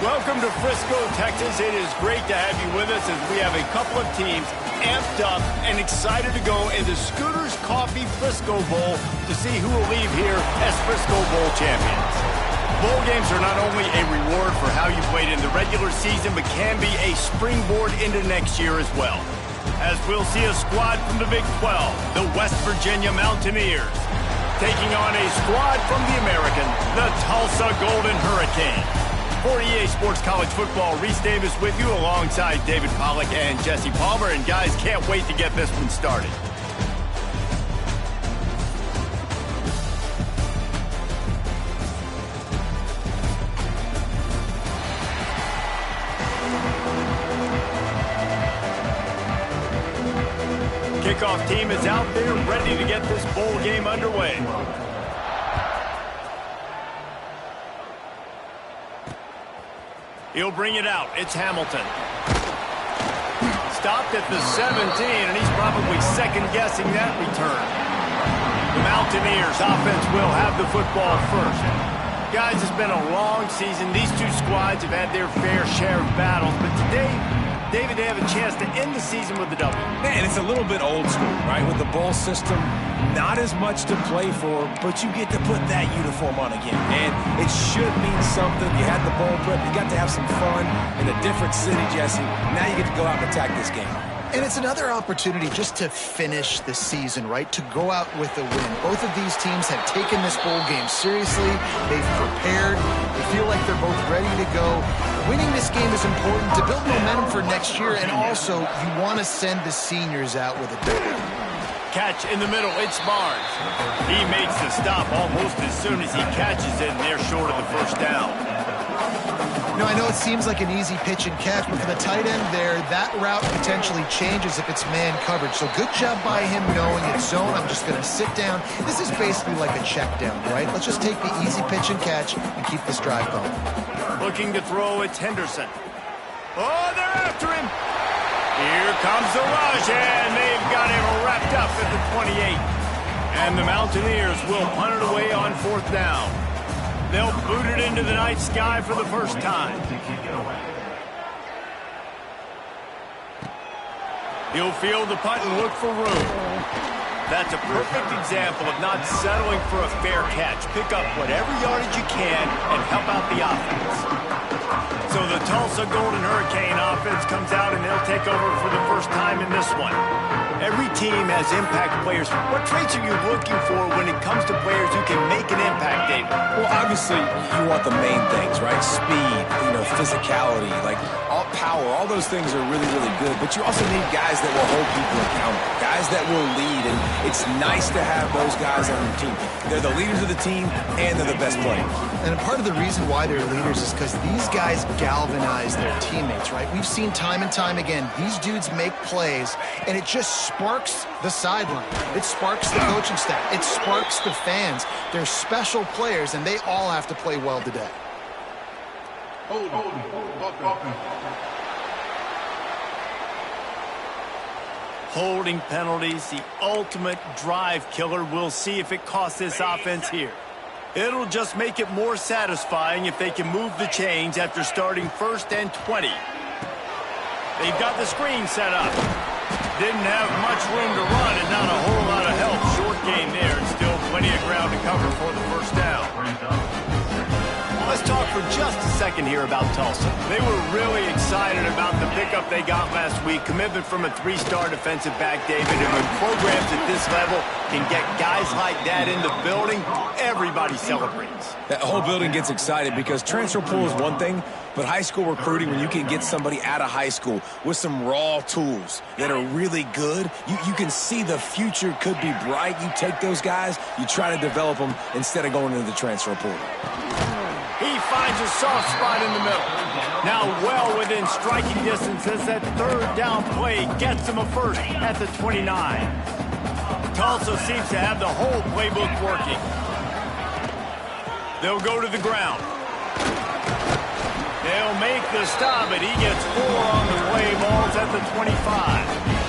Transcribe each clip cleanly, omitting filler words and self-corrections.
Welcome to Frisco, Texas. It is great to have you with us as we have a couple of teams amped up and excited to go in the Scooters Coffee Frisco Bowl to see who will leave here as Frisco Bowl champions. Bowl games are not only a reward for how you played in the regular season, but can be a springboard into next year as well. As we'll see a squad from the Big 12, the West Virginia Mountaineers, taking on a squad from the American, the Tulsa Golden Hurricane. For EA Sports College Football, Reese Davis with you alongside David Pollack and Jesse Palmer. And guys, can't wait to get this one started. Kickoff team is out there ready to get this bowl game underway. He'll bring it out. It's Hamilton. Stopped at the 17, and he's probably second-guessing that return. The Mountaineers offense will have the football first. Guys, it's been a long season. These two squads have had their fair share of battles, but today, David, they have a chance to end the season with a W. Man, it's a little bit old school, right? With the bowl system, not as much to play for, but you get to put that uniform on again. And it should mean something. You had the bowl prep. You got to have some fun in a different city, Jesse. Now you get to go out and attack this game. And it's another opportunity just to finish the season, right? To go out with a win. Both of these teams have taken this bowl game seriously. They've prepared. They feel like they're both ready to go. Winning this game is important to build momentum for next year, and also you want to send the seniors out with a W. Catch in the middle, it's Barnes. He makes the stop almost as soon as he catches it, and they're short of the first down. You know, I know it seems like an easy pitch and catch, but for the tight end there, that route potentially changes if it's man coverage. So good job by him knowing it's zone. I'm just going to sit down. This is basically like a check down, right? Let's just take the easy pitch and catch and keep this drive going. Looking to throw, it's Henderson. Oh, they're after him. Here comes the rush, and they've got him wrapped up at the 28. And the Mountaineers will punt it away on fourth down. They'll boot it into the night sky for the first time. He'll field the punt and look for room. That's a perfect example of not settling for a fair catch. Pick up whatever yardage you can and help out the offense. So the Tulsa Golden Hurricane offense comes out and they'll take over for the first time in this one. Every team has impact players. What traits are you looking for when it comes to players who can make an impact, David? Well, obviously, you want the main things, right? Speed, physicality, like all power. All those things are really, really good. But you also need guys that will hold people accountable, guys that will lead. And it's nice to have those guys on your team. They're the leaders of the team, and they're the best players. And part of the reason why they're leaders is because these guys galvanize their teammates, right? We've seen time and time again, these dudes make plays, and it just sparks the sideline. It sparks the coaching staff. It sparks the fans. They're special players, and they all have to play well today. Holding penalties, the ultimate drive killer. We'll see if it costs this offense here. It'll just make it more satisfying if they can move the chains after starting first and 20. They've got the screen set up. Didn't have much room to run and not a whole lot of help. Short game there and still plenty of ground to cover for the first down. Let's talk for just a second here about Tulsa. They were really excited about the pickup they got last week. Commitment from a three-star defensive back, David. And when programs at this level can get guys like that in the building, everybody celebrates. That whole building gets excited because transfer pool is one thing, but high school recruiting, when you can get somebody out of high school with some raw tools that are really good, you can see the future could be bright. You take those guys, you try to develop them instead of going into the transfer pool. He finds a soft spot in the middle. Now well within striking distance as that third down play gets him a first at the 29. Tulsa seems to have the whole playbook working. They'll go to the ground. They'll make the stop, and he gets 4 on the play. Ball's at the 25.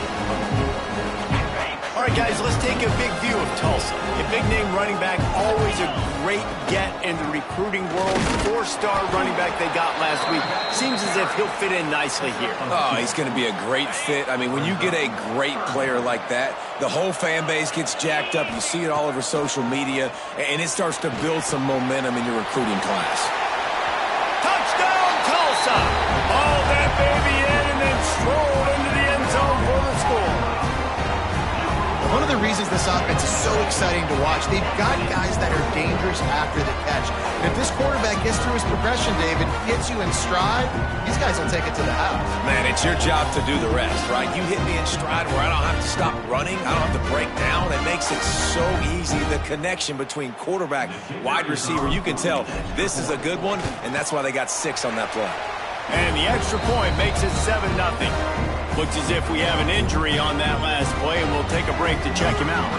All right, guys. Guys, let's take a big view of Tulsa. A big-name running back, always a great get in the recruiting world. Four-star running back they got last week. Seems as if he'll fit in nicely here. Oh, he's going to be a great fit. I mean, when you get a great player like that, the whole fan base gets jacked up. You see it all over social media, and it starts to build some momentum in your recruiting class. Touchdown, Tulsa! Ball that baby in and then strolled into the end zone for the score. One of the reasons this offense is so exciting to watch, they've got guys that are dangerous after the catch. And if this quarterback gets through his progression, David, gets you in stride, these guys will take it to the house. Man, it's your job to do the rest, right? You hit me in stride where I don't have to stop running. I don't have to break down. It makes it so easy. The connection between quarterback, wide receiver, you can tell this is a good one, and that's why they got 6 on that play. And the extra point makes it 7-0. Looks as if we have an injury on that last play, and we'll take a break to check him out.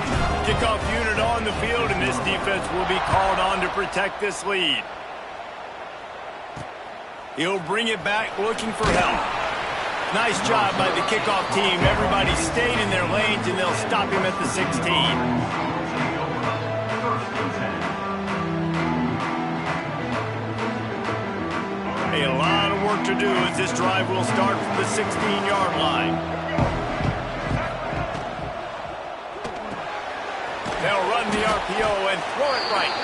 Kickoff unit on the field, and this defense will be called on to protect this lead. He'll bring it back looking for help. Nice job by the kickoff team. Everybody stayed in their lanes, and they'll stop him at the 16. A lot of work to do as this drive will start from the 16-yard line. They'll run the RPO and throw it right.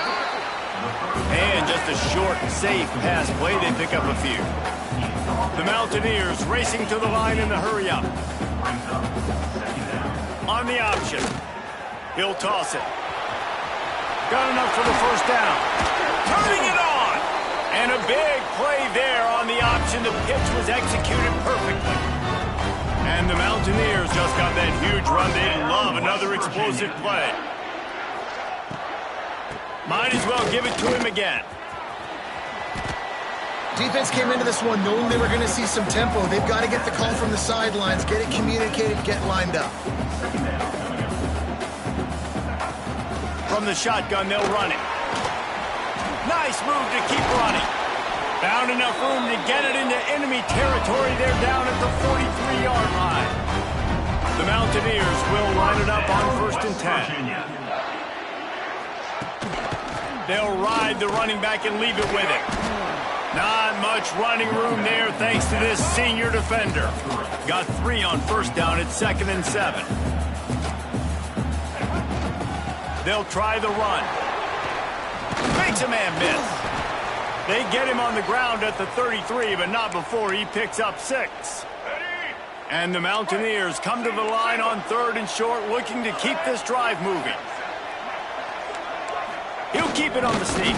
And just a short, safe pass play. They pick up a few. The Mountaineers racing to the line in the hurry-up. On the option. He'll toss it. Got enough for the first down. Turning it on. And a big play there on the option. The pitch was executed perfectly. And the Mountaineers just got that huge run. They love another explosive play. Might as well give it to him again. Defense came into this one knowing they were going to see some tempo. They've got to get the call from the sidelines, get it communicated, get lined up. From the shotgun, they'll run it. Nice move to keep running. Found enough room to get it into enemy territory. They're down at the 43-yard line. The Mountaineers will line it up on 1st and 10. They'll ride the running back and leave it with it. Not much running room there thanks to this senior defender. Got 3 on 1st down at 2nd and 7. They'll try the run. Makes a man miss. They get him on the ground at the 33, but not before he picks up 6. And the Mountaineers come to the line on 3rd and short, looking to keep this drive moving. He'll keep it on the sneak.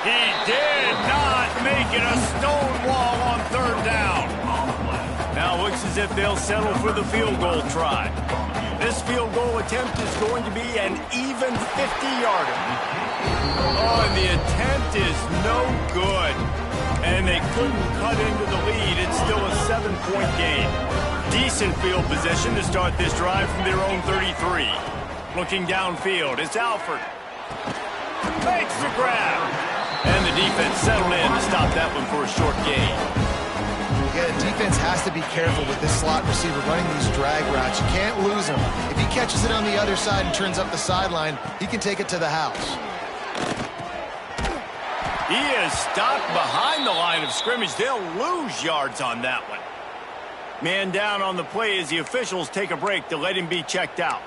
He did not make it a stone wall on 3rd down. Now looks as if they'll settle for the field goal try. This field goal attempt is going to be an even 50-yarder. Oh, and the attempt is no good. And they couldn't cut into the lead. It's still a 7-point game. Decent field position to start this drive from their own 33. Looking downfield, it's Alford. Makes the grab. And the defense settled in to stop that one for a short gain. Yeah, the defense has to be careful with this slot receiver running these drag routes. You can't lose him. If he catches it on the other side and turns up the sideline, he can take it to the house. He is stopped behind the line of scrimmage. They'll lose yards on that one. Man down on the play as the officials take a break to let him be checked out.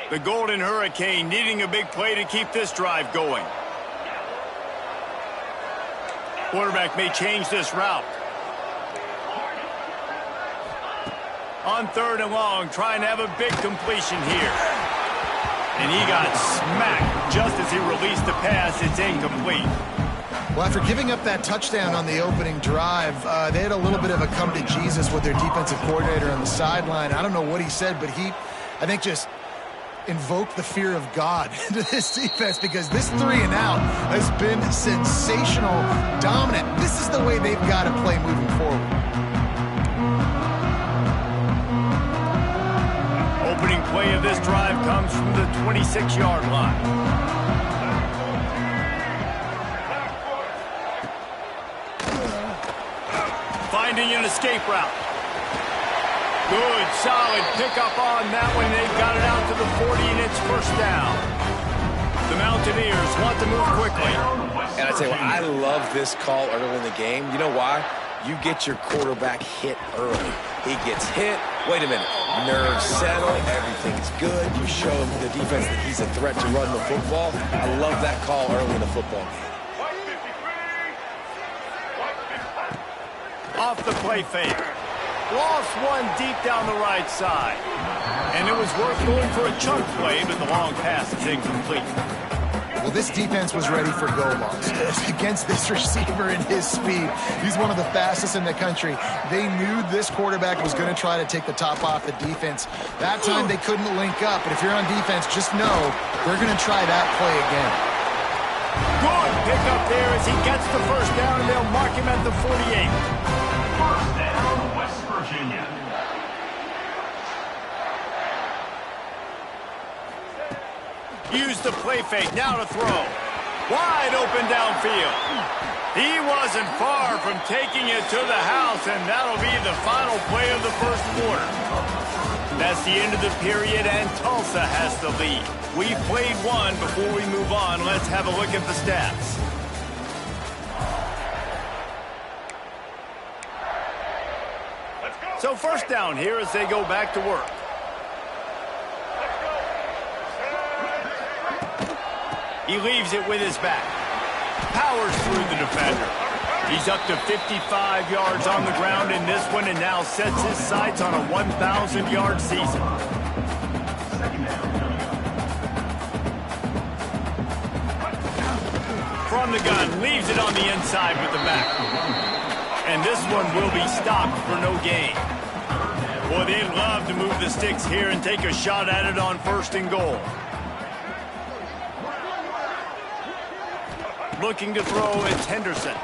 The Golden Hurricane needing a big play to keep this drive going. Quarterback may change this route. On 3rd and long, trying to have a big completion here. And he got smacked just as he released the pass. It's incomplete. Well, after giving up that touchdown on the opening drive, they had a little bit of a come to Jesus with their defensive coordinator on the sideline. I don't know what he said, but he, I think, just invoked the fear of God into this defense, because this 3-and-out has been sensational, dominant. This is the way they've got to play moving forward. Opening play of this drive comes from the 26-yard line. finding an escape route. Good, solid pickup on that one. They've got it out to the 40, and it's first down. The Mountaineers want to move quickly. And I tell you what, I love this call early in the game. You know why? You get your quarterback hit early. He gets hit. Wait a minute. Nerves settle. Everything's good. You show the defense that he's a threat to run the football. I love that call early in the football game. Off the play fake. Lost one deep down the right side. And it was worth going for a chunk play, but the long pass is incomplete. Well, this defense was ready for go longs. Against this receiver and his speed, he's one of the fastest in the country. They knew this quarterback was going to try to take the top off the defense. That time they couldn't link up, but if you're on defense, just know they're going to try that play again. Good pickup there as he gets the first down, and they'll mark him at the 48. First down, West Virginia. Use the play fake, now to throw. Wide open downfield. He wasn't far from taking it to the house, and that'll be the final play of the first quarter. That's the end of the period, and Tulsa has the lead. We've played one. Before we move on, let's have a look at the stats. So first down here as they go back to work. He leaves it with his back. Powers through the defender. He's up to 55 yards on the ground in this one and now sets his sights on a 1,000-yard season. From the gun, leaves it on the inside with the back. And this one will be stopped for no gain. Boy, they'd love to move the sticks here and take a shot at it on first and goal. Looking to throw, it's Henderson. And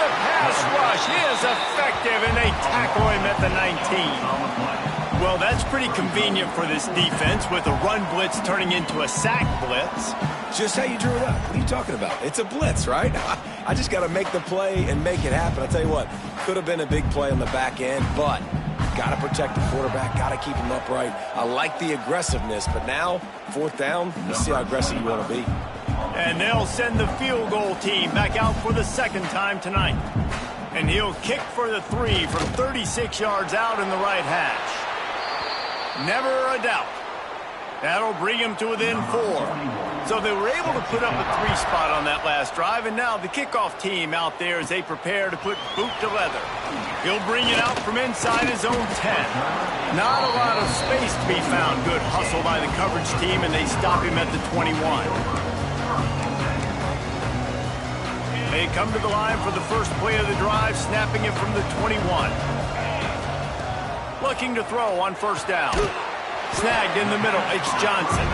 the pass rush is effective, and they tackle him at the 19. Well, that's pretty convenient for this defense with a run blitz turning into a sack blitz. Just how you drew it up. What are you talking about? It's a blitz, right? I just got to make the play and make it happen. I'll tell you what, could have been a big play on the back end, but got to protect the quarterback, got to keep him upright. I like the aggressiveness, but now, fourth down, let's see how aggressive you want to be. And they'll send the field goal team back out for the second time tonight. And he'll kick for the 3 from 36 yards out in the right hash. Never a doubt. That'll bring him to within 4. So they were able to put up a 3 spot on that last drive, and now the kickoff team out there as they prepare to put boot to leather. He'll bring it out from inside his own 10. Not a lot of space to be found. Good hustle by the coverage team, and they stop him at the 21. They come to the line for the first play of the drive, snapping it from the 21. Looking to throw on first down. Snagged in the middle, it's Johnson.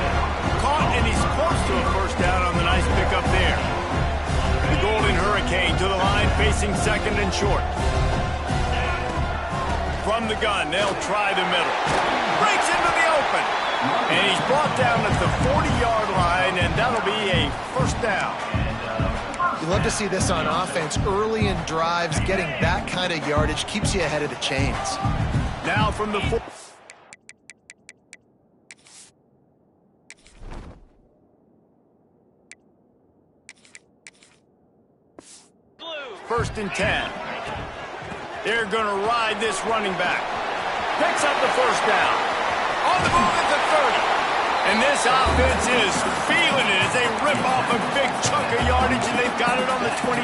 Caught, and he's close to a first down on the nice pickup there. The Golden Hurricane to the line, facing second and short. From the gun, they'll try the middle. Breaks into the open. And he's brought down at the 40-yard line, and that'll be a first down. You love to see this on offense. Early in drives, getting that kind of yardage keeps you ahead of the chains. Now from the first and 10. They're going to ride this running back. Picks up the first down. On the move at the 30. And this offense is feeling it as they rip off a big chunk of yardage, and they've got it on the 22.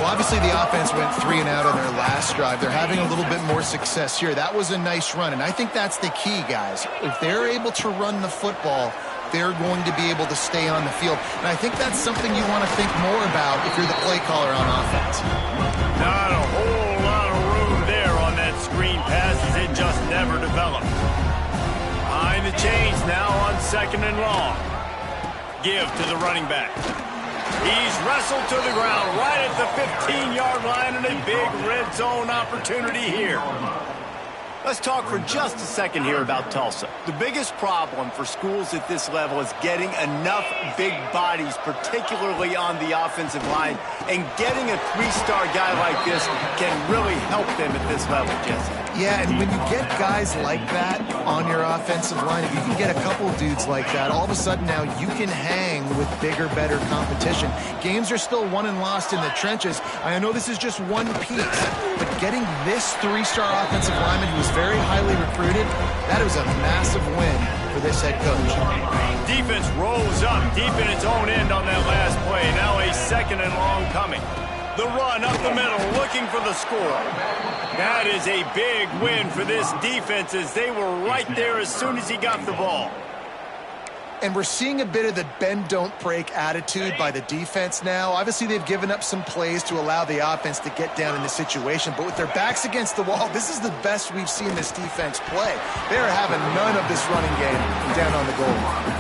Well, obviously the offense went 3 and out on their last drive. They're having a little bit more success here. That was a nice run, and I think that's the key, guys. If they're able to run the football, they're going to be able to stay on the field. And I think that's something you want to think more about if you're the play caller on offense. Not a whole lot of room there on that screen pass as it just never developed. Behind the chains now on second and long. Give to the running back. He's wrestled to the ground right at the 15-yard line, and a big red zone opportunity here. Let's talk for just a second here about Tulsa. The biggest problem for schools at this level is getting enough big bodies, particularly on the offensive line, and getting a three-star guy like this can really help them at this level, Jesse. Yeah, and when you get guys like that on your offensive line, if you can get a couple dudes like that, all of a sudden now you can hang with bigger, better competition. Games are still won and lost in the trenches. I know this is just one piece, but getting this three-star offensive lineman who was very highly recruited, that was a massive win for this head coach. Defense rolls up deep in its own end on that last play. Now a second and long coming. The run up the middle, looking for the score. That is a big win for this defense as they were right there as soon as he got the ball. And we're seeing a bit of the bend, don't break attitude by the defense now. Obviously, they've given up some plays to allow the offense to get down in the situation. But with their backs against the wall, this is the best we've seen this defense play. They are having none of this running game down on the goal line.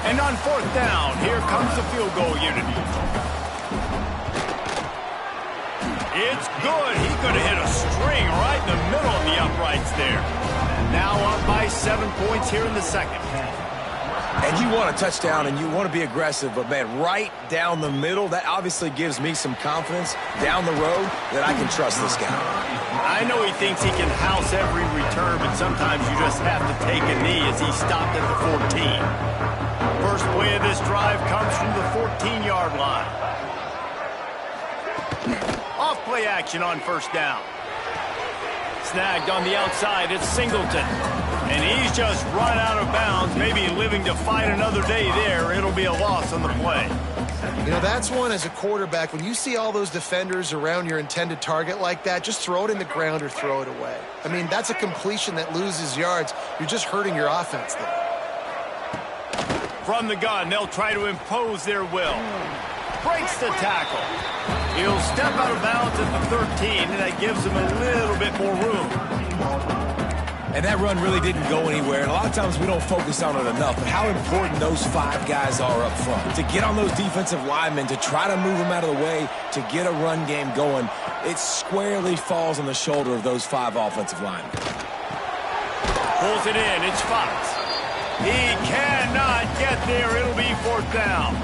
And on fourth down, here comes the field goal unit. It's good. He could have hit a string right in the middle of the uprights there. Now up by 7 points here in the second. And you want a touchdown and you want to be aggressive, but, man, right down the middle, that obviously gives me some confidence down the road that I can trust this guy. I know he thinks he can house every return, but sometimes you just have to take a knee as he stopped at the 14. First play of this drive comes from the 14-yard line. Off play action on first down. Snagged on the outside, it's Singleton. And he's just run out of bounds, maybe living to fight another day there. It'll be a loss on the play. You know, that's one as a quarterback. When you see all those defenders around your intended target like that, just throw it in the ground or throw it away. I mean, that's a completion that loses yards. You're just hurting your offense there. From the gun, they'll try to impose their will. Breaks the tackle. He'll step out of bounds at the 13, and that gives him a little bit more room. And that run really didn't go anywhere, and a lot of times we don't focus on it enough, but how important those five guys are up front. To get on those defensive linemen, to try to move them out of the way, to get a run game going, it squarely falls on the shoulder of those five offensive linemen. Pulls it in, it's Fox. He cannot get there, it'll be fourth down.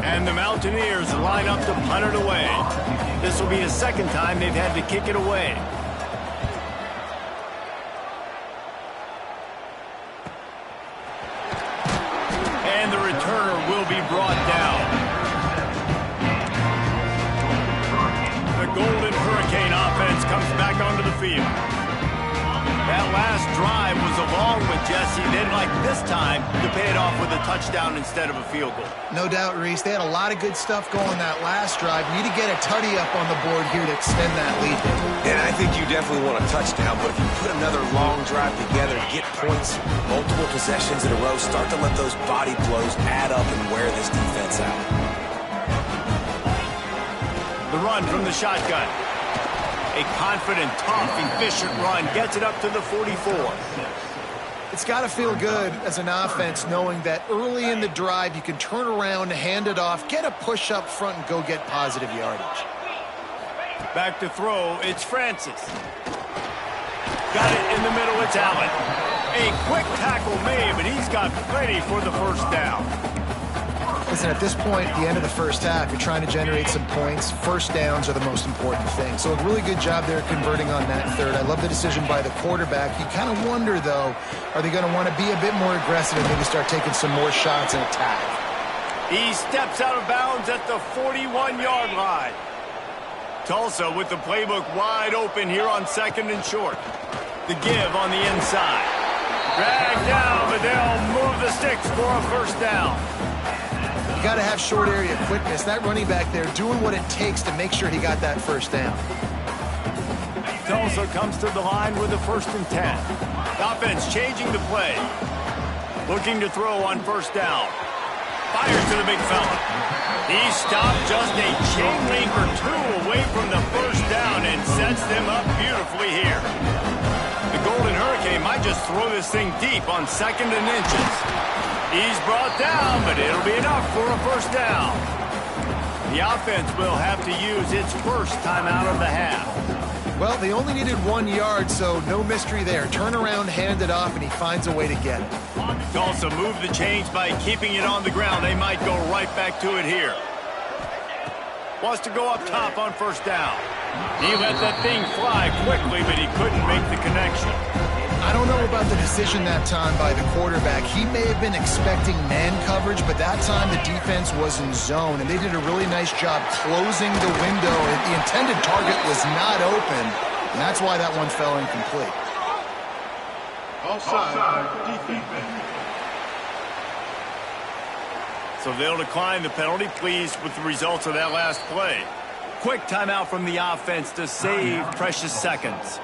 And the Mountaineers line up to punt it away. This will be the second time they've had to kick it away. And the returner will be brought down. The Golden Hurricane offense comes back onto the field. That last drive was a long one, Jesse. They'd like this time to pay it off with a touchdown instead of a field goal. No doubt, Reese. They had a lot of good stuff going that last drive. Need to get a tutty up on the board here to extend that lead. And I think you definitely want a touchdown, but if you put another long drive together, get points, multiple possessions in a row, start to let those body blows add up and wear this defense out. The run from the shotgun. A confident, tough, efficient run gets it up to the 44. It's got to feel good as an offense knowing that early in the drive you can turn around, hand it off, get a push up front, and go get positive yardage. Back to throw, it's Francis. Got it in the middle, it's Allen. A quick tackle made, but he's got plenty for the first down. Listen, at this point, at the end of the first half, you're trying to generate some points. First downs are the most important thing. So a really good job there converting on that third. I love the decision by the quarterback. You kind of wonder, though, are they going to want to be a bit more aggressive and maybe start taking some more shots and attack? He steps out of bounds at the 41-yard line. Tulsa with the playbook wide open here on second and short. The give on the inside. Dragged down, but they'll move the sticks for a first down. Got to have short area quickness. That running back there doing what it takes to make sure he got that first down. Tulsa comes to the line with a 1st and 10. Offense changing the play. Looking to throw on first down. Fires to the big fella. He stopped just a chain link or two away from the first down and sets them up beautifully here. The Golden Hurricane might just throw this thing deep on 2nd and inches. He's brought down, but it'll be enough for a first down. The offense will have to use its first timeout of the half. Well, they only needed 1 yard, so no mystery there. Turn around, hand it off, and he finds a way to get it. Tulsa moved the chains by keeping it on the ground. They might go right back to it here. Wants to go up top on first down. He let that thing fly quickly, but he couldn't make the connection. I don't know about the decision that time by the quarterback. He may have been expecting man coverage, but that time the defense was in zone, and they did a really nice job closing the window. The intended target was not open, and that's why that one fell incomplete. Offside defense. So they'll decline the penalty, pleased with the results of that last play. Quick timeout from the offense to save precious seconds.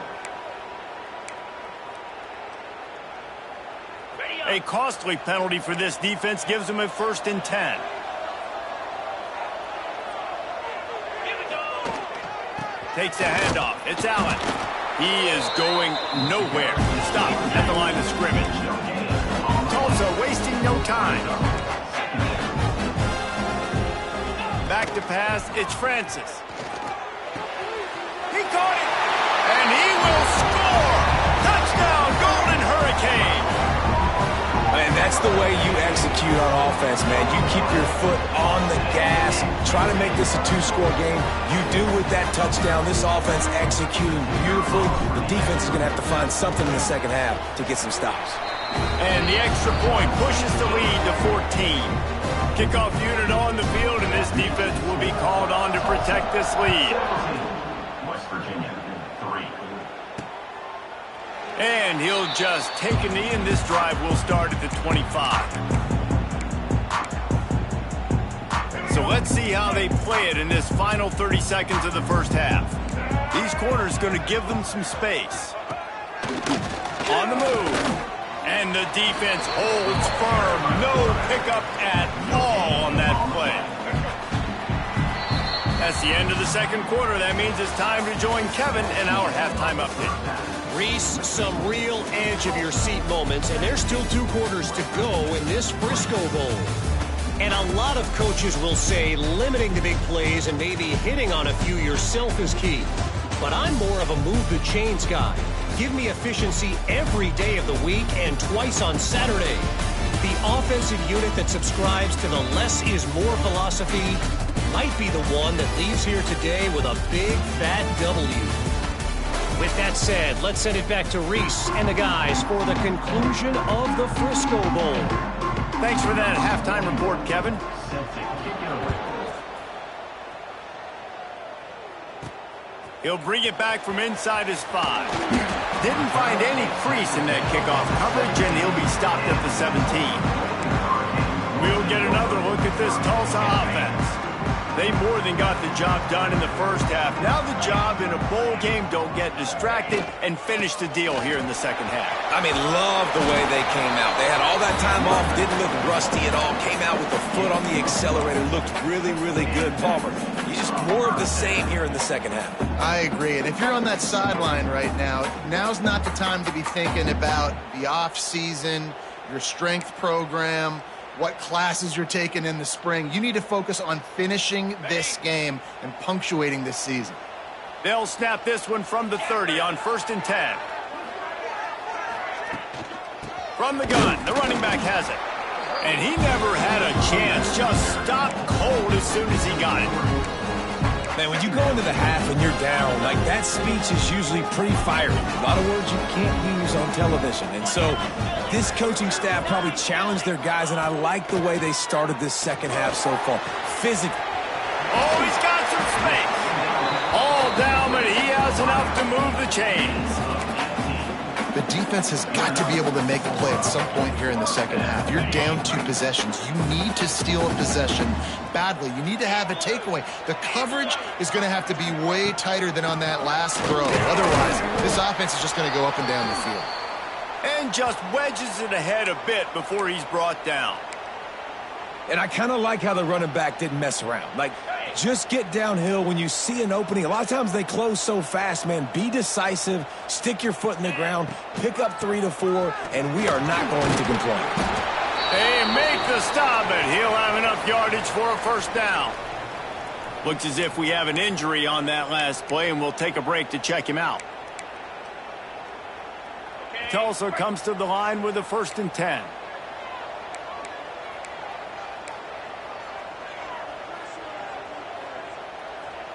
A costly penalty for this defense gives them a 1st and 10. Takes the handoff. It's Allen. He is going nowhere. Stop at the line of scrimmage. Tulsa wasting no time. Back to pass. It's Francis. He caught it. And he will score. Touchdown, Golden Hurricane. And that's the way you execute on offense, man. You keep your foot on the gas. Try to make this a 2-score game. You do with that touchdown. This offense executing beautiful. The defense is going to have to find something in the second half to get some stops. And the extra point pushes the lead to 14. Kickoff unit on the field, and this defense will be called on to protect this lead. West Virginia, 3. And he'll just take a knee, and this drive will start at the 25. So let's see how they play it in this final 30 seconds of the first half. These corners going to give them some space. On the move. And the defense holds firm. No pickup at all on that play. That's the end of the second quarter. That means it's time to join Kevin in our halftime update. Reese, some real edge-of-your-seat moments, and there's still 2 quarters to go in this Frisco Bowl. And a lot of coaches will say limiting the big plays and maybe hitting on a few yourself is key. But I'm more of a move-the-chains guy. Give me efficiency every day of the week and twice on Saturday. The offensive unit that subscribes to the less is more philosophy might be the one that leaves here today with a big, fat W. With that said, let's send it back to Reese and the guys for the conclusion of the Frisco Bowl. Thanks for that halftime report, Kevin. He'll bring it back from inside his 5. Didn't find any crease in that kickoff coverage, and he'll be stopped at the 17. We'll get another look at this Tulsa offense. They more than got the job done in the first half. Now the job in a bowl game, don't get distracted and finish the deal here in the second half. I mean, love the way they came out. They had all that time off, didn't look rusty at all, came out with the foot on the accelerator, looked really, really good. Palmer, you just more of the same here in the second half. I agree. And if you're on that sideline right now, now's not the time to be thinking about the off season, your strength program, what classes you're taking in the spring. You need to focus on finishing this game and punctuating this season. They'll snap this one from the 30 on 1st and 10. From the gun, the running back has it. And he never had a chance, just stopped cold as soon as he got it. Man, when you go into the half and you're down, like that speech is usually pretty fiery. A lot of words you can't use on television. And so this coaching staff probably challenged their guys, and I like the way they started this second half so far. Physically. Oh, he's got some space. All down, but he has enough to move the chains. The defense has got to be able to make a play at some point here in the second half. You're down 2 possessions. You need to steal a possession badly. You need to have a takeaway. The coverage is going to have to be way tighter than on that last throw. Otherwise, this offense is just going to go up and down the field. And just wedges it ahead a bit before he's brought down. And I kind of like how the running back didn't mess around. Like, just get downhill when you see an opening. A lot of times they close so fast, man. Be decisive, stick your foot in the ground, pick up 3 to 4, and we are not going to complain. They make the stop, but he'll have enough yardage for a first down. Looks as if we have an injury on that last play, and we'll take a break to check him out. Tulsa comes to the line with a 1st and 10.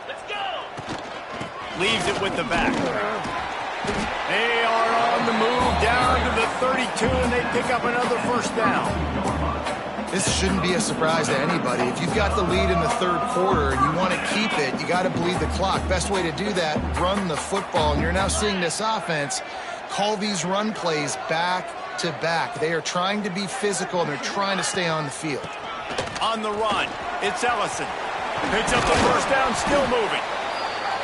Let's go. Leaves it with the back. They are on the move down to the 32, and they pick up another 1st down. This shouldn't be a surprise to anybody. If you've got the lead in the 3rd quarter and you want to keep it, you got to bleed the clock. Best way to do that, run the football. And you're now seeing this offense call these run plays back to back. They are trying to be physical, and they're trying to stay on the field. On the run, it's Ellison. Picks up the 1st down, still moving.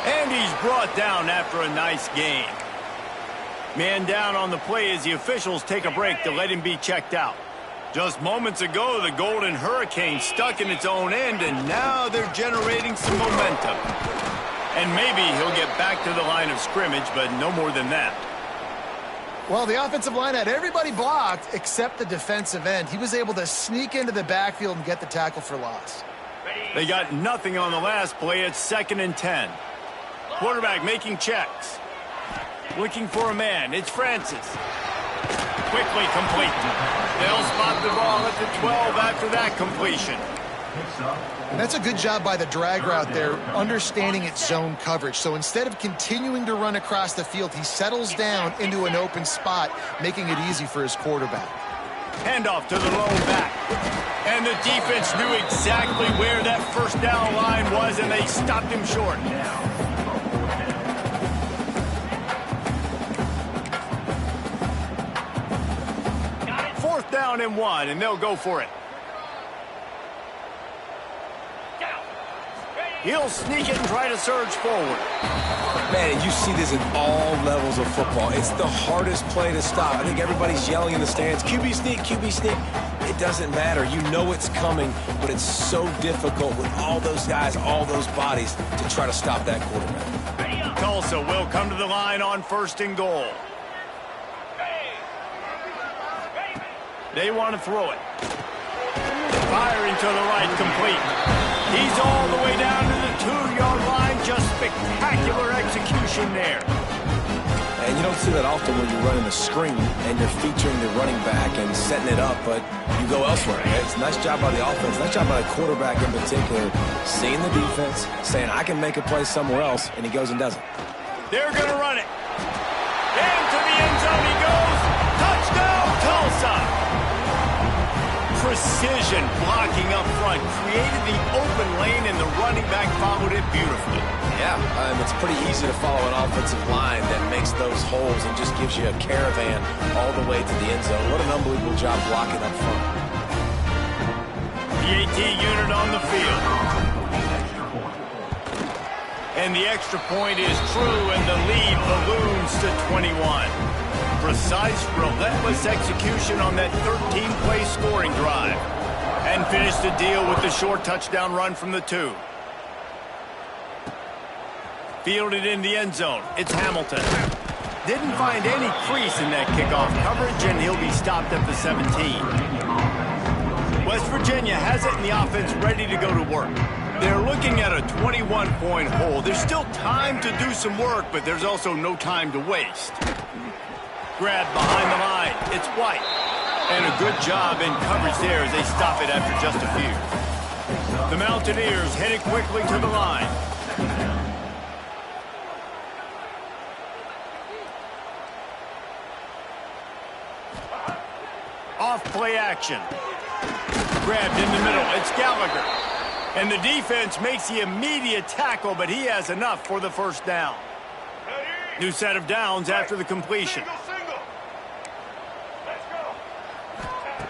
And he's brought down after a nice gain. Man down on the play as the officials take a break to let him be checked out. Just moments ago, the Golden Hurricane stuck in its own end, and now they're generating some momentum. And maybe he'll get back to the line of scrimmage, but no more than that. Well, the offensive line had everybody blocked except the defensive end. He was able to sneak into the backfield and get the tackle for loss. They got nothing on the last play. It's 2nd and 10. Quarterback making checks. Looking for a man. It's Francis. Quickly complete. They'll spot the ball at the 12 after that completion. And that's a good job by the drag route there, understanding its zone coverage. So instead of continuing to run across the field, he settles down into an open spot, making it easy for his quarterback. Handoff to the lone back. And the defense knew exactly where that 1st down line was, and they stopped him short. 4th down and 1, and they'll go for it. He'll sneak it and try to surge forward. Man, you see this in all levels of football. It's the hardest play to stop. I think everybody's yelling in the stands, QB sneak, QB sneak. It doesn't matter. You know it's coming, but it's so difficult with all those guys, all those bodies to try to stop that quarterback. Tulsa will come to the line on 1st and goal. They want to throw it. Firing to the right, complete. He's all the way down to the 2-yard line. Just spectacular execution there. And you don't see that often when you're running a screen and you're featuring the running back and setting it up, but you go elsewhere. It's a nice job by the offense, nice job by the quarterback in particular, seeing the defense, saying, I can make a play somewhere else, and he goes and does it. They're going to run it. Into the end zone he goes. Touchdown, Tulsa. Precision blocking up front, created the open lane, and the running back followed it beautifully. Yeah, it's pretty easy to follow an offensive line that makes those holes and just gives you a caravan all the way to the end zone. What an unbelievable job blocking up front. The AT unit on the field. And the extra point is true, and the lead balloons to 21. Precise, relentless execution on that 13-play scoring drive. And finish the deal with the short touchdown run from the 2. Fielded in the end zone. It's Hamilton. Didn't find any crease in that kickoff coverage, and he'll be stopped at the 17. West Virginia has it, and the offense ready to go to work. They're looking at a 21-point hole. There's still time to do some work, but there's also no time to waste. Grab behind the line. It's White. And a good job in coverage there as they stop it after just a few. The Mountaineers headed quickly to the line. Off play action. Grabbed in the middle. It's Gallagher. And the defense makes the immediate tackle, but he has enough for the 1st down. New set of downs after the completion.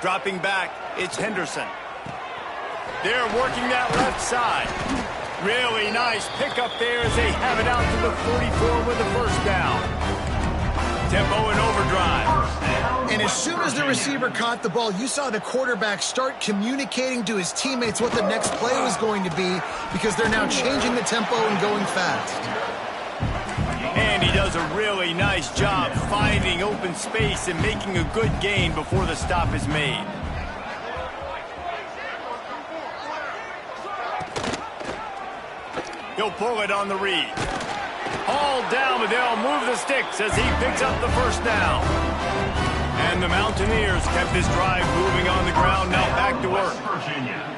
Dropping back, it's Henderson. They're working that left side. Really nice pickup there as they have it out to the 44 with the 1st down. Tempo and overdrive. And as soon as the receiver caught the ball, you saw the quarterback start communicating to his teammates what the next play was going to be, because they're now changing the tempo and going fast. And he does a really nice job finding open space and making a good gain before the stop is made. He'll pull it on the read. Hauled down, but they'll move the sticks as he picks up the first down. And the Mountaineers kept this drive moving on the ground, now back to work.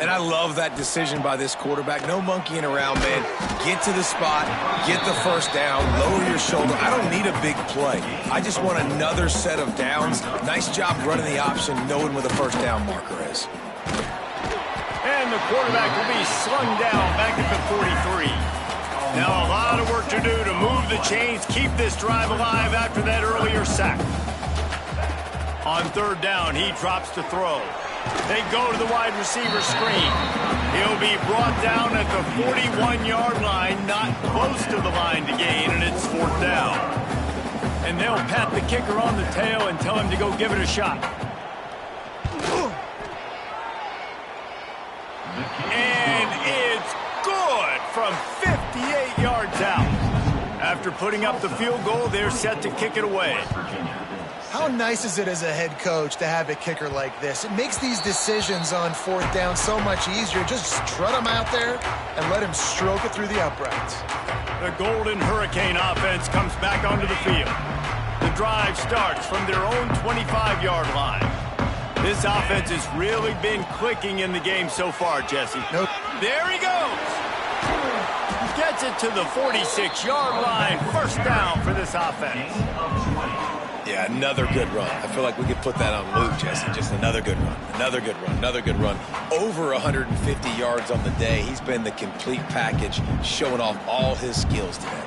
And I love that decision by this quarterback. No monkeying around, man. Get to the spot, get the first down, lower your shoulder. I don't need a big play. I just want another set of downs. Nice job running the option, knowing where the first down marker is. And the quarterback will be slung down back at the 43. Now a lot of work to do to move the chains, keep this drive alive after that earlier sack. On third down, he drops to throw. They go to the wide receiver screen. He'll be brought down at the 41-yard line, not close to the line to gain, and it's fourth down. And they'll pat the kicker on the tail and tell him to go give it a shot. And it's good from 58 yards out. After putting up the field goal, they're set to kick it away. How nice is it as a head coach to have a kicker like this? It makes these decisions on fourth down so much easier. Just strut him out there and let him stroke it through the uprights. The Golden Hurricane offense comes back onto the field. The drive starts from their own 25-yard line. This offense has really been clicking in the game so far, Jesse. Nope. There he goes. Gets it to the 46-yard line. First down for this offense. Yeah, another good run. I feel like we could put that on loop, Jesse. Just another good run, another good run, another good run. Over 150 yards on the day. He's been the complete package, showing off all his skills today.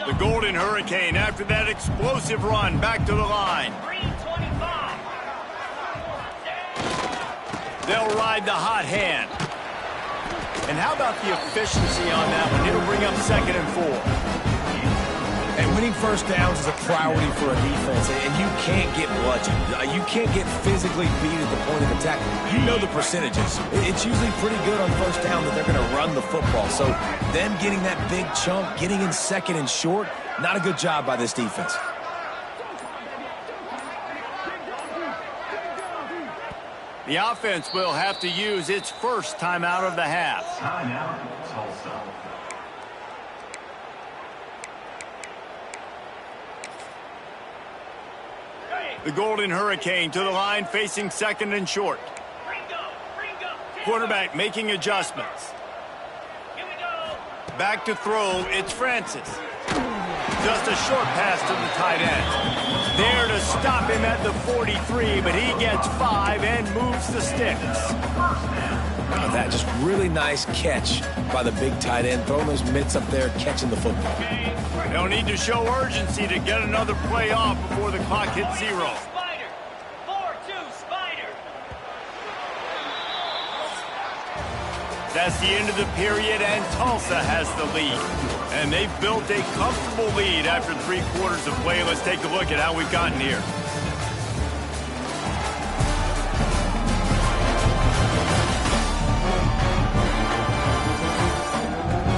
The Golden Hurricane, after that explosive run, back to the line. They'll ride the hot hand. And how about the efficiency on that one? It'll bring up 2nd and 4. And winning first downs is a priority for a defense, and you can't get bludgeoned. You can't get physically beat at the point of attack. You know the percentages. It's usually pretty good on first down that they're going to run the football. So them getting that big chunk, getting in 2nd and short, not a good job by this defense. The offense will have to use its first timeout of the half. Timeout, Tulsa. The Golden Hurricane to the line, facing 2nd and short. Quarterback making adjustments. Back to throw, it's Francis. Just a short pass to the tight end. There to stop him at the 43, but he gets 5 and moves the sticks. That just really nice catch by the big tight end, throwing those mitts up there, catching the football. They'll need to show urgency to get another play off before the clock hits 0. Spider. 4-2 Spider. That's the end of the period, and Tulsa has the lead. And they've built a comfortable lead after 3 quarters of play. Let's take a look at how we've gotten here.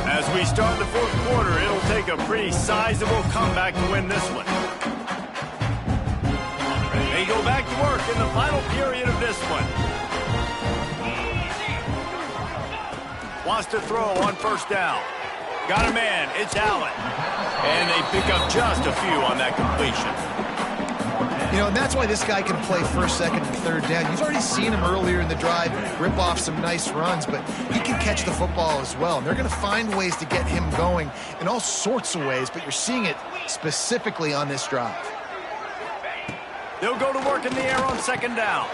As we start the 4th quarter, it'll take a pretty sizable comeback to win this one. They go back to work in the final period of this one. Wants to throw on first down. Got a man, it's Allen. And they pick up just a few on that completion. You know, and that's why this guy can play first, second, and third down. You've already seen him earlier in the drive rip off some nice runs, but he can catch the football as well. And they're going to find ways to get him going in all sorts of ways, but you're seeing it specifically on this drive. They'll go to work in the air on 2nd down.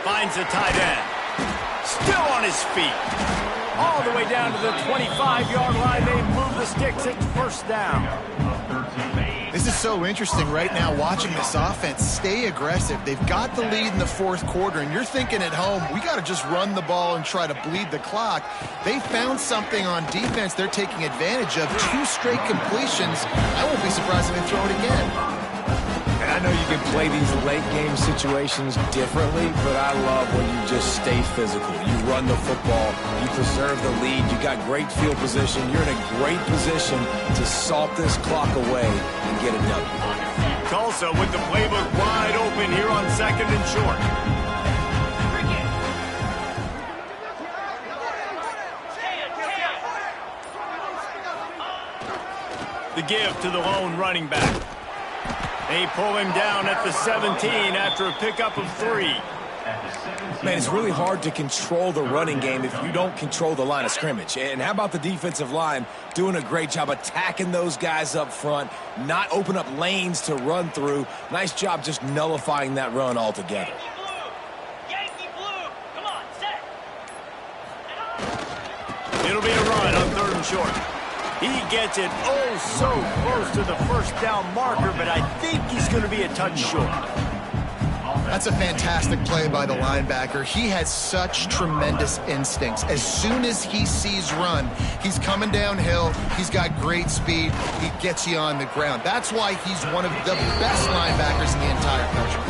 Finds the tight end. Still on his feet. All the way down to the 25-yard line. They move the sticks at first down. This is so interesting right now watching this offense stay aggressive. They've got the lead in the 4th quarter, and you're thinking at home, we got to just run the ball and try to bleed the clock. They found something on defense they're taking advantage of. 2 straight completions. I won't be surprised if they throw it again. And I know you can play these late-game situations differently, but I love when you just stay physical. You run the football, you preserve the lead, you got great field position, you're in a great position to salt this clock away and get a W. Tulsa with the playbook wide open here on 2nd and short. The give to the lone running back. They pull him down at the 17 after a pickup of 3. Man, it's really hard to control the running game if you don't control the line of scrimmage. And how about the defensive line doing a great job attacking those guys up front, not open up lanes to run through. Nice job just nullifying that run altogether. Yankee blue. Come on, set. It'll be a run on 3rd and short. He gets it oh so close to the first down marker, but I think he's going to be a touch short. That's a fantastic play by the linebacker. He has such tremendous instincts. As soon as he sees run, he's coming downhill. He's got great speed. He gets you on the ground. That's why he's one of the best linebackers in the entire country.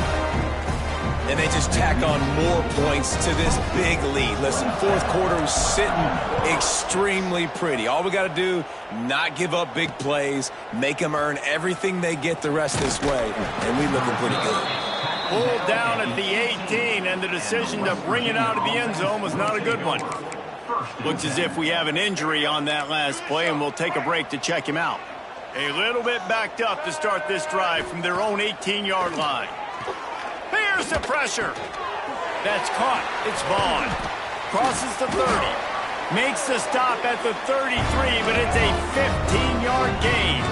And they just tack on more points to this big lead. Listen, 4th quarter is sitting extremely pretty. All we got to do, not give up big plays, make them earn everything they get the rest this way, and we looking pretty good. Pulled down at the 18, and the decision to bring it out of the end zone was not a good one. Looks as if we have an injury on that last play, and we'll take a break to check him out. A little bit backed up to start this drive from their own 18-yard line. Here's the pressure. That's caught. It's Vaughn. Crosses the 30. Makes the stop at the 33, but it's a 15-yard gain.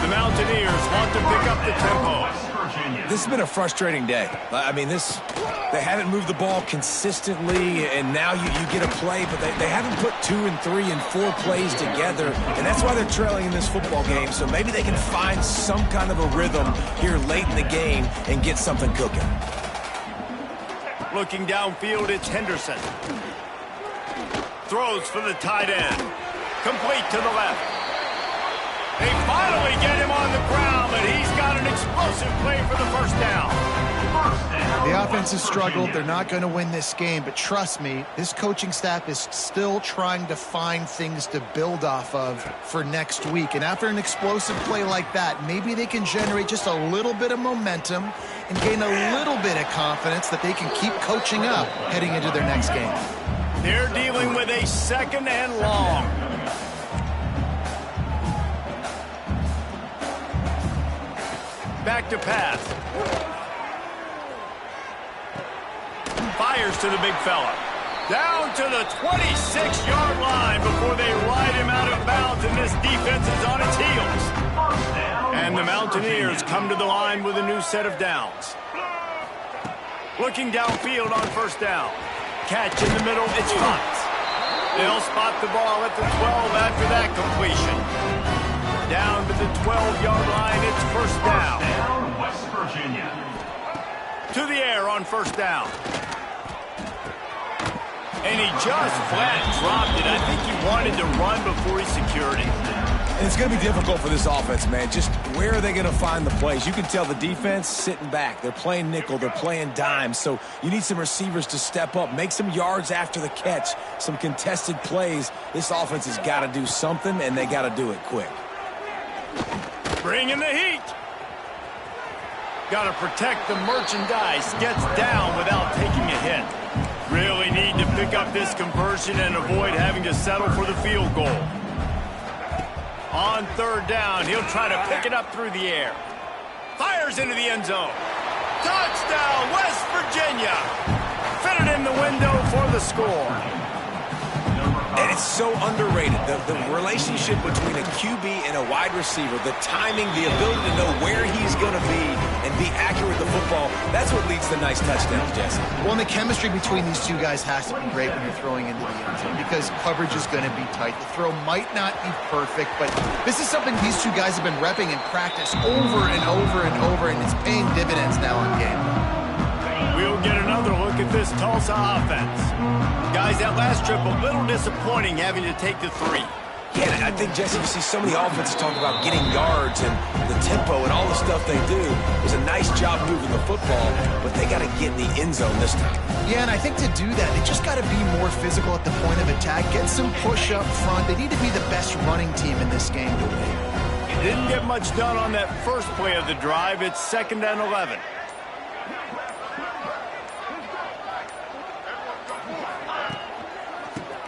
The Mountaineers want to pick up the tempo. This has been a frustrating day. I mean, they haven't moved the ball consistently, and now you get a play, but they haven't put 2 and 3 and 4 plays together, and that's why they're trailing in this football game. So maybe they can find some kind of a rhythm here late in the game and get something cooking. Looking downfield, it's Henderson. Throws for the tight end. Complete to the left. They finally get him on the ground, but he's got an explosive play for the first down. The offense has struggled. They're not going to win this game, but trust me, this coaching staff is still trying to find things to build off of for next week. And after an explosive play like that, maybe they can generate just a little bit of momentum and gain a little bit of confidence that they can keep coaching up heading into their next game. They're dealing with a 2nd and long. Back to pass. Fires to the big fella. Down to the 26-yard line before they ride him out of bounds, and this defense is on its heels. And the Mountaineers come to the line with a new set of downs. Looking downfield on 1st down. Catch in the middle, it's Fox. They'll spot the ball at the 12 after that completion. Down to the 12-yard line, it's 1st down. West Virginia. To the air on 1st down. And he just flat dropped it. I think he wanted to run before he secured it. And it's going to be difficult for this offense, man. Just where are they going to find the plays? You can tell the defense sitting back. They're playing nickel. They're playing dime. So you need some receivers to step up, make some yards after the catch, some contested plays. This offense has got to do something, and they got to do it quick. Bringing the heat. Got to protect the merchandise. Gets down without taking a hit. Really need to pick up this conversion and avoid having to settle for the field goal. On 3rd down, he'll try to pick it up through the air. Fires into the end zone. Touchdown, West Virginia. Fitted in the window for the score. And it's so underrated. The relationship between a QB and a wide receiver, the timing, the ability to know where he's going to be and be accurate with the football, that's what leads to nice touchdowns, Jesse. Well, and the chemistry between these two guys has to be great when you're throwing into the end zone because coverage is going to be tight. The throw might not be perfect, but this is something these two guys have been repping in practice over and over and over, and it's paying dividends now on game. We'll get another look at this Tulsa offense. Guys, that last trip a little disappointing having to take the 3. Yeah, and I think, Jesse, you see so many offenses talk about getting yards and the tempo and all the stuff they do. It was a nice job moving the football, but they got to get in the end zone this time. Yeah, and I think to do that, they just got to be more physical at the point of attack, get some push up front. They need to be the best running team in this game to win. Didn't get much done on that first play of the drive. It's 2nd and 11.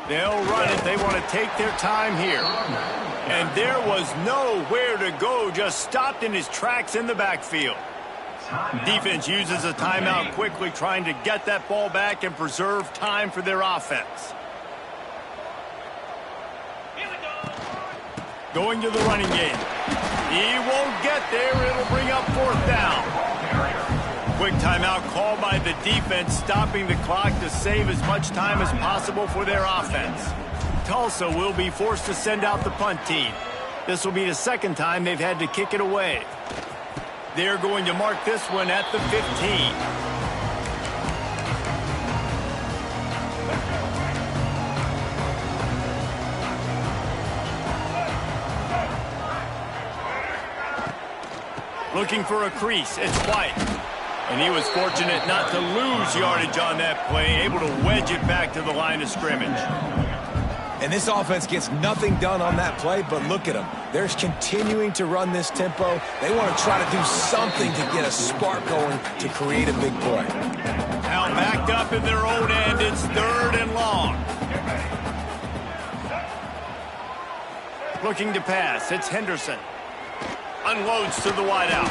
They'll run it. They want to take their time here. And there was nowhere to go, just stopped in his tracks in the backfield. Defense uses a timeout quickly, trying to get that ball back and preserve time for their offense. Going to the running game. He won't get there. It'll bring up 4th down. Quick timeout called by the defense, stopping the clock to save as much time as possible for their offense. Tulsa will be forced to send out the punt team. This will be the 2nd time they've had to kick it away. They're going to mark this one at the 15. Looking for a crease. It's White. And he was fortunate not to lose yardage on that play, able to wedge it back to the line of scrimmage. And this offense gets nothing done on that play, but look at them. They're continuing to run this tempo. They want to try to do something to get a spark going to create a big play. Now backed up in their own end, it's 3rd and long. Looking to pass, it's Henderson. Unloads to the wideout.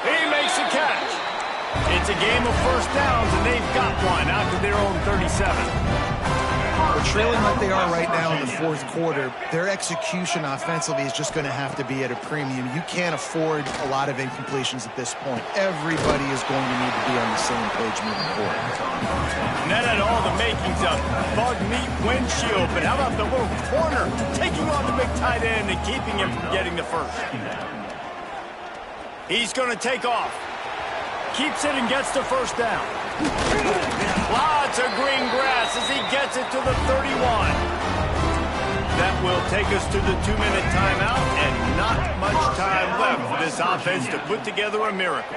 He makes a catch. It's a game of 1st downs, and they've got one out to their own 37. We're trailing like they are right now in the 4th quarter. Their execution offensively is just going to have to be at a premium. You can't afford a lot of incompletions at this point. Everybody is going to need to be on the same page moving forward. And that had all the makings of bug meat windshield, but how about the little corner taking on the big tight end and keeping him from getting the 1st? He's going to take off. Keeps it and gets the 1st down. Lots of green grass as he gets it to the 31. That will take us to the 2-minute timeout, and not much time left for this offense to put together a miracle.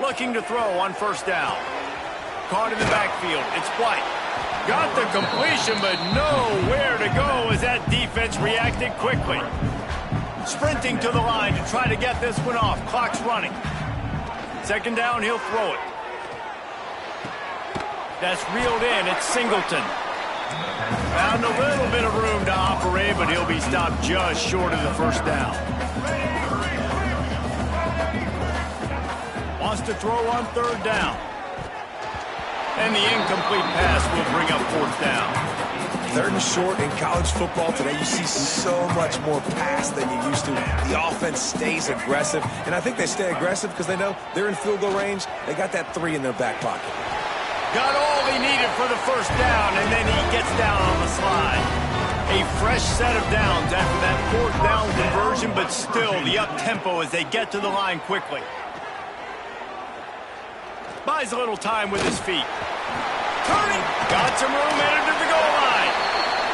Looking to throw on 1st down. Caught in the backfield. It's White. Got the completion, but nowhere to go as that defense reacted quickly. Sprinting to the line to try to get this one off. Clock's running. 2nd down, he'll throw it. That's reeled in. It's Singleton. Found a little bit of room to operate, but he'll be stopped just short of the 1st down. Wants to throw on 3rd down. And the incomplete pass will bring up 4th down. 3rd and short in college football today. You see so much more pass than you used to. The offense stays aggressive, and I think they stay aggressive because they know they're in field goal range. They got that 3 in their back pocket. Got all he needed for the 1st down, and then he gets down on the slide. A fresh set of downs after that 4th down conversion, but still the up-tempo as they get to the line quickly. Buys a little time with his feet. Turning. Got some room headed to the goal line.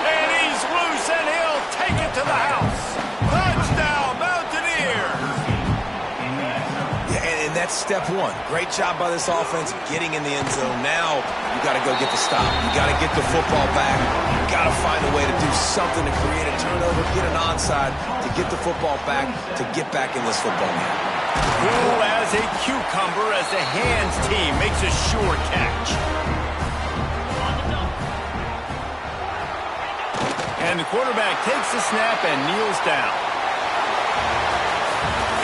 And he's loose, and he'll take it to the house. Touchdown, Mountaineers. Yeah, and that's step 1. Great job by this offense getting in the end zone. Now you got to go get the stop. You got to get the football back. You got to find a way to do something to create a turnover, get an onside, to get the football back, to get back in this football game. Cool as a cucumber as the hands team makes a sure catch. And the quarterback takes the snap and kneels down.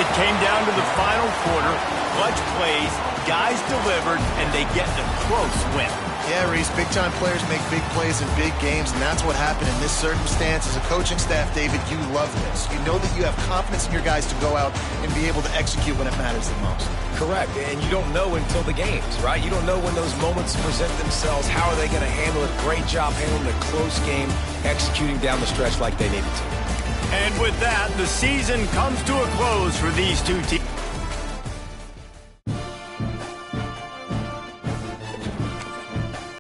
It came down to the final quarter. Clutch plays, guys delivered, and they get a close win. Yeah, Reese, big-time players make big plays in big games, and that's what happened in this circumstance. As a coaching staff, David, you love this. You know that you have confidence in your guys to go out and be able to execute when it matters the most. Correct, and you don't know until the games, right? You don't know when those moments present themselves. How are they going to handle it? Great job handling a close game, executing down the stretch like they needed to. And with that, the season comes to a close for these two teams.